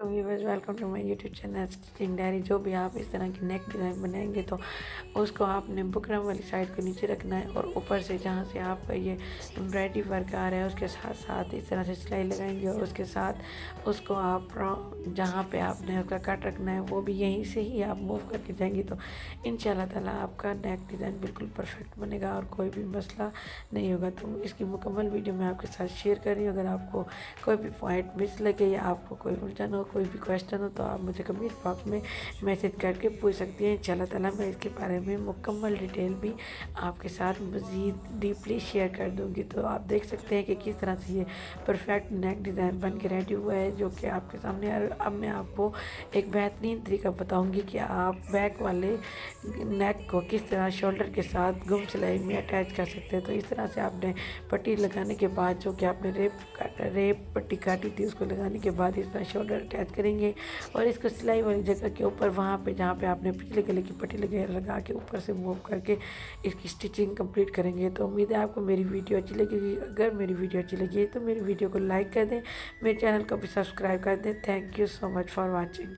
तो viewers welcome to my YouTube channel stitching diary. जो भी आप इस तरह की नेक डिज़ाइन बनाएंगे तो उसको आपने बुकरम वाली साइड को नीचे रखना है और ऊपर से जहाँ से आपका ये एम्ब्रॉयडरी वर्क आ रहा है उसके साथ साथ इस तरह से सिलाई लगाएंगे और उसके साथ उसको आप जहाँ पे आपने उसका कट रखना है वो भी यहीं से ही आप मूव करके जाएंगे तो इंशाल्लाह ताला आपका नेक डिज़ाइन बिल्कुल परफेक्ट बनेगा और कोई भी मसला नहीं होगा। तो इसकी मुकम्मल वीडियो मैं आपके साथ शेयर कर रही हूँ। अगर आपको कोई भी पॉइंट मिस लगे या आपको कोई उलझन हो, कोई भी क्वेश्चन हो तो आप मुझे कमेंट बॉक्स में मैसेज करके पूछ सकती हैं। इंशाल्लाह ताला मैं इसके बारे में मुकम्मल डिटेल भी आपके साथ मज़ीद डीपली शेयर कर दूँगी। तो आप देख सकते हैं कि किस तरह से ये परफेक्ट नेक डिज़ाइन बन के रेडी हुआ है जो कि आपके सामने। अब मैं आपको एक बेहतरीन तरीका बताऊँगी कि आप बैक वाले नेक को किस तरह शोल्डर के साथ गुम सिलाई में अटैच कर सकते हैं। तो इस तरह से आपने पट्टी लगाने के बाद जो कि आपने रेप पट्टी काटी थी उसको लगाने के बाद इस तरह शोल्डर अटैच करेंगे और इसको सिलाई वाली जगह के ऊपर वहाँ पे जहाँ पे आपने पिछले गले की पट्टी लगा के ऊपर से मूव करके इसकी स्टिचिंग कंप्लीट करेंगे। तो उम्मीद है आपको मेरी वीडियो अच्छी लगेगी। अगर मेरी वीडियो अच्छी लगी तो मेरी वीडियो को लाइक कर दें, मेरे चैनल को भी सब्सक्राइब कर दें। Thank you so much for watching.